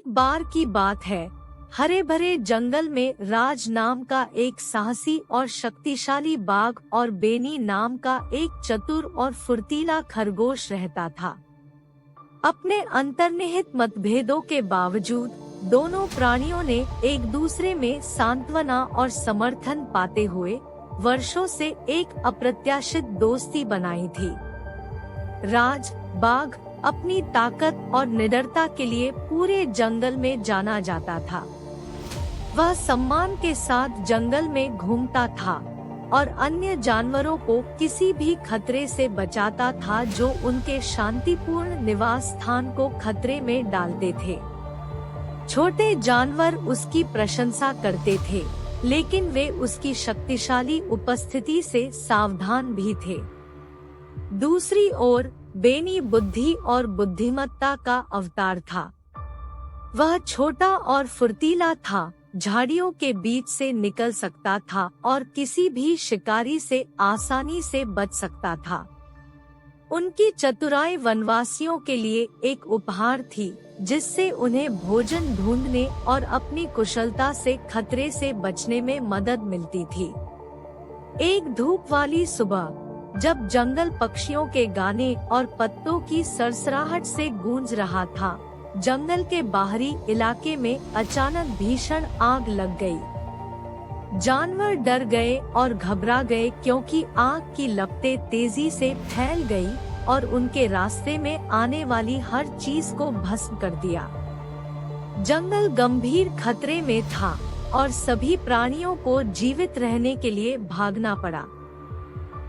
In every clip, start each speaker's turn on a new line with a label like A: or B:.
A: बार की बात है, हरे भरे जंगल में राज नाम का एक साहसी और शक्तिशाली बाघ और बेनी नाम का एक चतुर और फुर्तीला खरगोश रहता था। अपने अंतर्निहित मतभेदों के बावजूद दोनों प्राणियों ने एक दूसरे में सांत्वना और समर्थन पाते हुए वर्षों से एक अप्रत्याशित दोस्ती बनाई थी। राज बाघ अपनी ताकत और निडरता के लिए पूरे जंगल में जाना जाता था। वह सम्मान के साथ जंगल में घूमता था और अन्य जानवरों को किसी भी खतरे से बचाता था जो उनके शांतिपूर्ण निवास स्थान को खतरे में डालते थे। छोटे जानवर उसकी प्रशंसा करते थे, लेकिन वे उसकी शक्तिशाली उपस्थिति से सावधान भी थे। दूसरी ओर बेनी बुद्धि और बुद्धिमत्ता का अवतार था। वह छोटा और फुर्तीला था, झाड़ियों के बीच से निकल सकता था और किसी भी शिकारी से आसानी से बच सकता था। उनकी चतुराई वनवासियों के लिए एक उपहार थी, जिससे उन्हें भोजन ढूंढने और अपनी कुशलता से खतरे से बचने में मदद मिलती थी। एक धूप वाली सुबह जब जंगल पक्षियों के गाने और पत्तों की सरसराहट से गूंज रहा था, जंगल के बाहरी इलाके में अचानक भीषण आग लग गई। जानवर डर गए और घबरा गए क्योंकि आग की लपटें तेजी से फैल गई और उनके रास्ते में आने वाली हर चीज को भस्म कर दिया। जंगल गंभीर खतरे में था और सभी प्राणियों को जीवित रहने के लिए भागना पड़ा।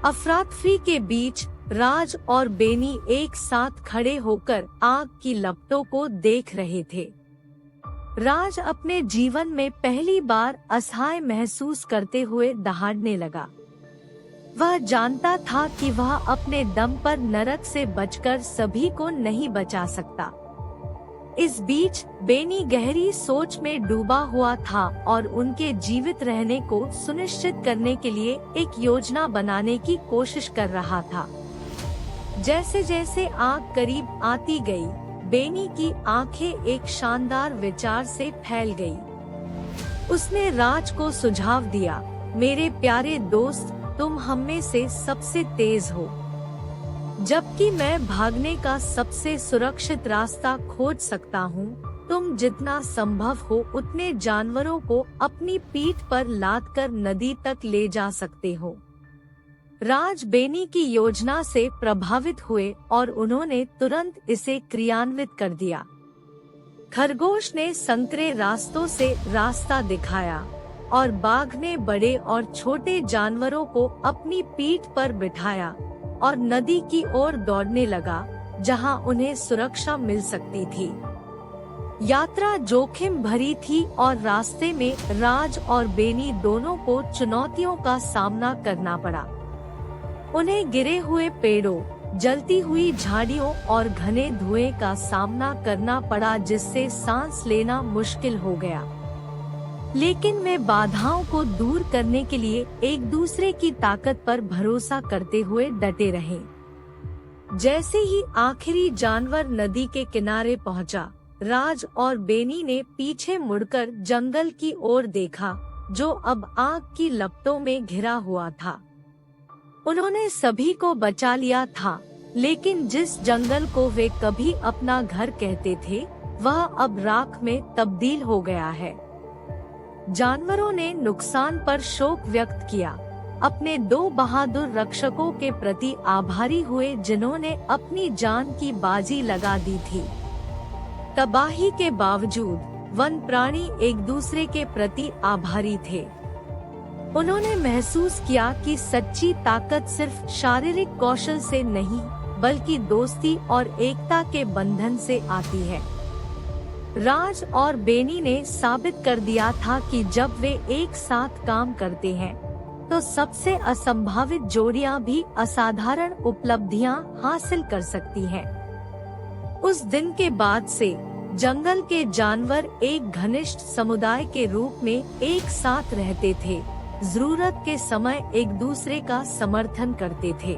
A: अफरातफरी के बीच राज और बेनी एक साथ खड़े होकर आग की लपटों को देख रहे थे। राज अपने जीवन में पहली बार असहाय महसूस करते हुए दहाड़ने लगा। वह जानता था कि वह अपने दम पर नरक से बचकर सभी को नहीं बचा सकता। इस बीच बेनी गहरी सोच में डूबा हुआ था और उनके जीवित रहने को सुनिश्चित करने के लिए एक योजना बनाने की कोशिश कर रहा था। जैसे जैसे आग करीब आती गई, बेनी की आंखें एक शानदार विचार से फैल गई। उसने राज को सुझाव दिया, मेरे प्यारे दोस्त, तुम हममें से सबसे तेज हो, जबकि मैं भागने का सबसे सुरक्षित रास्ता खोज सकता हूँ। तुम जितना संभव हो उतने जानवरों को अपनी पीठ पर लादकर नदी तक ले जा सकते हो। राज बेनी की योजना से प्रभावित हुए और उन्होंने तुरंत इसे क्रियान्वित कर दिया। खरगोश ने संकरे रास्तों से रास्ता दिखाया और बाघ ने बड़े और छोटे जानवरों को अपनी पीठ पर बिठाया और नदी की ओर दौड़ने लगा, जहां उन्हें सुरक्षा मिल सकती थी। यात्रा जोखिम भरी थी और रास्ते में राज और बेनी दोनों को चुनौतियों का सामना करना पड़ा। उन्हें गिरे हुए पेड़ों, जलती हुई झाड़ियों और घने धुएं का सामना करना पड़ा, जिससे सांस लेना मुश्किल हो गया। लेकिन वे बाधाओं को दूर करने के लिए एक दूसरे की ताकत पर भरोसा करते हुए डटे रहे। जैसे ही आखिरी जानवर नदी के किनारे पहुंचा, राज और बेनी ने पीछे मुड़कर जंगल की ओर देखा, जो अब आग की लपटों में घिरा हुआ था। उन्होंने सभी को बचा लिया था, लेकिन जिस जंगल को वे कभी अपना घर कहते थे, वह अब राख में तब्दील हो गया है। जानवरों ने नुकसान पर शोक व्यक्त किया, अपने दो बहादुर रक्षकों के प्रति आभारी हुए जिन्होंने अपनी जान की बाजी लगा दी थी। तबाही के बावजूद वन प्राणी एक दूसरे के प्रति आभारी थे। उन्होंने महसूस किया कि सच्ची ताकत सिर्फ शारीरिक कौशल से नहीं, बल्कि दोस्ती और एकता के बंधन से आती है। राज और बेनी ने साबित कर दिया था कि जब वे एक साथ काम करते हैं, तो सबसे असंभावित जोड़ियां भी असाधारण उपलब्धियां हासिल कर सकती हैं। उस दिन के बाद से जंगल के जानवर एक घनिष्ठ समुदाय के रूप में एक साथ रहते थे, जरूरत के समय एक दूसरे का समर्थन करते थे।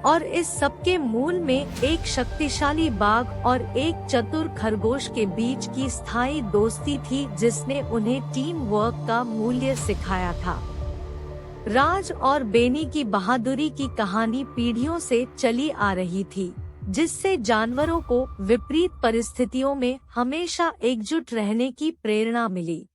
A: और इस सबके मूल में एक शक्तिशाली बाघ और एक चतुर खरगोश के बीच की स्थायी दोस्ती थी, जिसने उन्हें टीम वर्क का मूल्य सिखाया था। राज और बेनी की बहादुरी की कहानी पीढ़ियों से चली आ रही थी, जिससे जानवरों को विपरीत परिस्थितियों में हमेशा एकजुट रहने की प्रेरणा मिली।